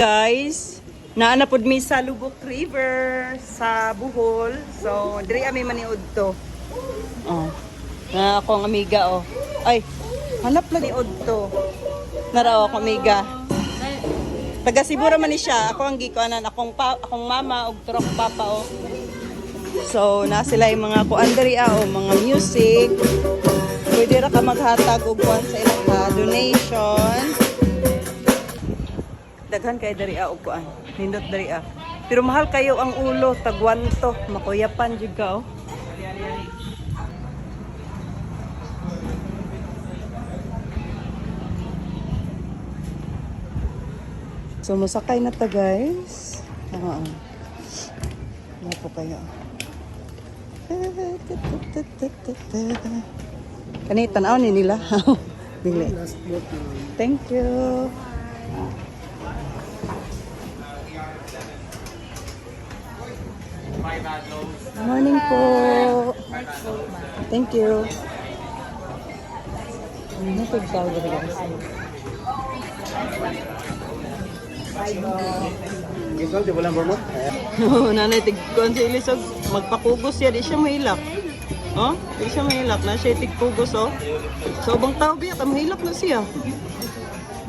Guys, naanapod mi sa Lubok River sa Bohol. So, diri ami maniud to. Oh. Na akong amiga oh. Ay, hanap na ni Odto. Naraw ako amiga. Taga Cebu ra man ni siya. Ako ang gikuanan, akong mama ug turok papa oh. So, na sila yung mga kuan diri oh, mga music. Pwede ra ka maghatag og kuan sa ilang donation. Daghan kay dari og kuan. Nindot dari Pero mahal kayo ang ulo, tagwanto, makuyapan jud ka oh. So musakay na ta guys. Oo. Ano po kayo? Kani tanaw ni nila. Dili. Thank you. Morning po. Thank you. Ano po ikaw guys? Ikaw, di walang bormot? Oo, nanay, tigkuhan si Ilisog. Magpakugos siya, di siya mahilak. Oh, di siya mahilak na siya tigpugos, oh. So, abang tao biya, mahilak na siya.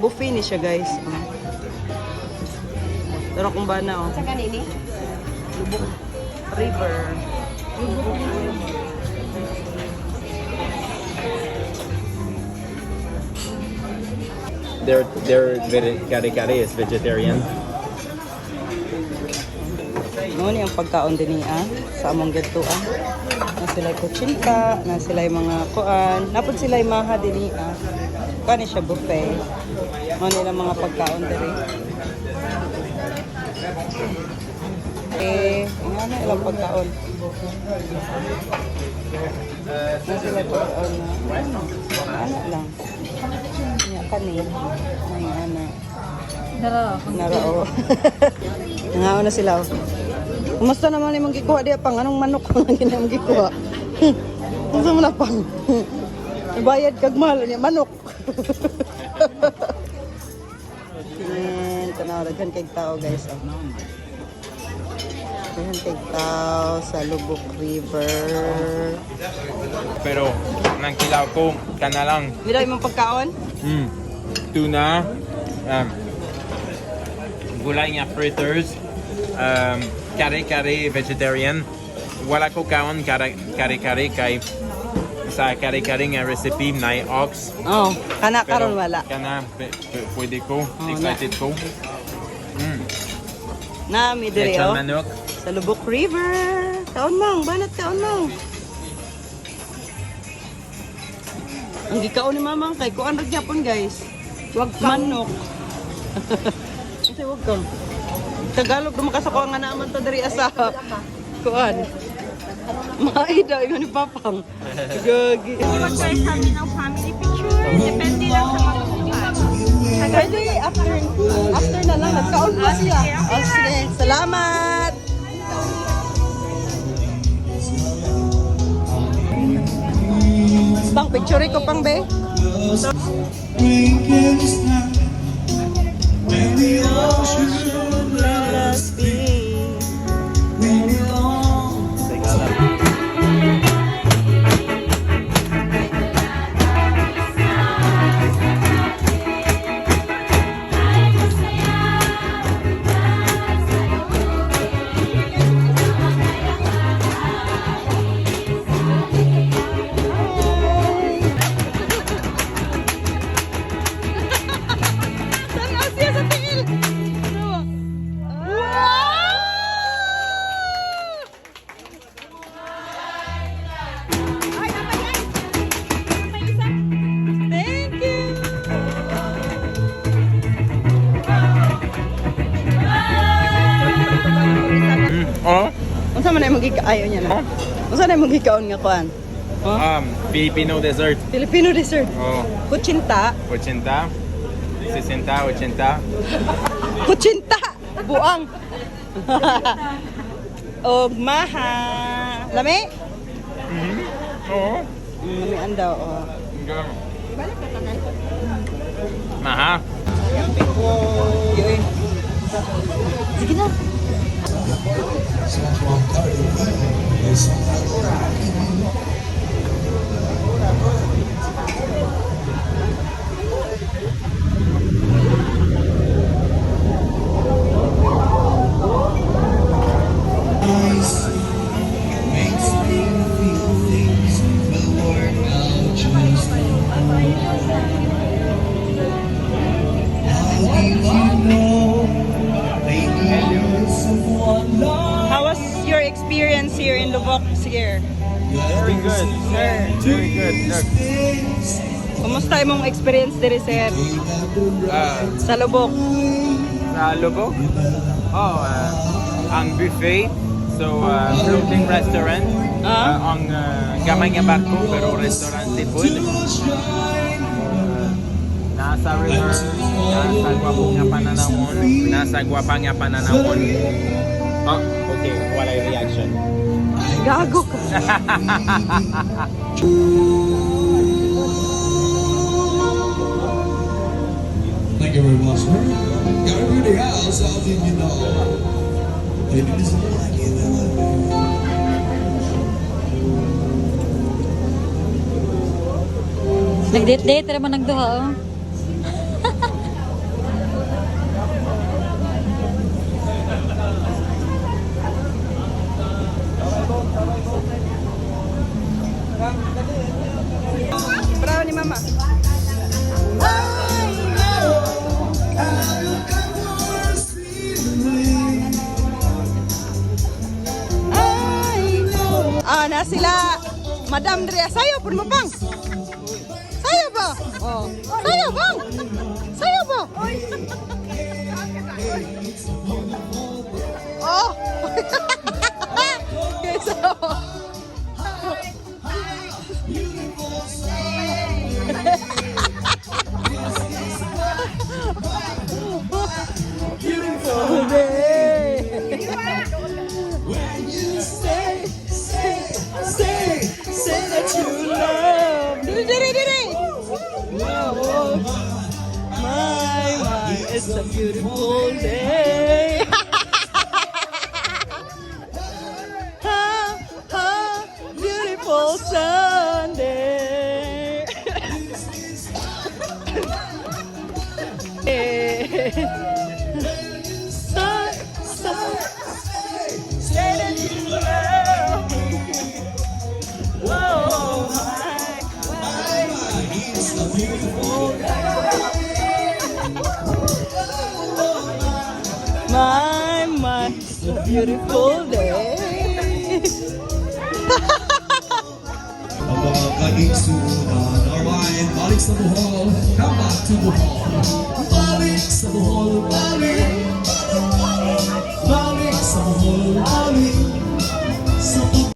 Buffet ni siya, guys. Oh. Pero kung ba na, oh. Sa kanini? Lubok River. They're kari-kari is vegetarian. Noon yung pagkaon din niya sa among gatuan. Na sila kutsinta, na sila yung mga kuan. Napod sila yung maha din niya. Kuan siya buffet. Noon nilang mga pagkaon din. Nga na ilang pagkaon. Na sila pagkaon na. Ano lang. Nga kanin. Ay, ano. Narao. Nangaon na sila. Kumusta naman yung gikuha diya pang? Anong manok ang ginang gikuha? Kung sa mga pang? Ibayad kag mahal niya, manok. Tanaw, daghan kay tao guys. Daghan kay tao sa Lubok River. Pero, nang kilaw ko, kana lang. Mira yung pagkaon? Tuna, gulay nga fritters, kari-kari vegetarian. Wala ko kaon kari-kari kay sa kari-kari nga recipe na ox. Oh, kana karon wala. Kana pwede ko, excited ko. Na mi diri Lechon oh. manok. Sa Lubok River. Taon mang, banat taon mang. Ang gikaon ni mamang kay kuan ra gyapon guys. Wag manok. Kasi wag kang. Tagalog dumakas ako nga naaman to diri sa kuan. Maida yung ni papang. Gagi. Mag-try sa amin ng family picture. Depende lang sa matutukan. Pwede after na lang nagkaon pa siya. Oh, sige. Salamat. Bang picture ko pang be. Let us be. Unsa man ay magikaayo niya na? Unsa na magikaon nga kuan? Filipino dessert. Filipino dessert. Oh, Kutsinta. 80, 60, 80. Kutsinta. Buang. Og maha. Lami? Oo. Lami andaw. Oh. Maha. Yoy. Sige na. How was your experience here in Lubbock, Sir? Very good. Very good. Look. Kumusta imong experience diri, Sir? Sa Lubbock? Sa Lubbock? Oh, ang buffet. So, floating restaurant. Ang gamay nga barko, pero restaurant seafood. Nasa river, nasa gwapong nga pananawon, nasa gwapa nga pananawon. Oh, okay. Walay reaction. Gago ka. Thank you very much, sir. Gotta be the house, how did you know? It is like it. Nag-date-date naman nagduha, oh. Bravo ni Mama. Na sila Madam Drea. Sayo pun mo pang. Sayo ba? Oh. Sayo bang? Sayo ba? Oh. Okay, so. Beautiful day. Say that you love. Diri. Oh, my, it's a beautiful day. Beautiful Sunday. Say that you love me. Oh, it's a beautiful my, it's a beautiful day. Balik sunan, alright, balik sa Bohol. Come back to Bohol. Balik sa Bohol, balik.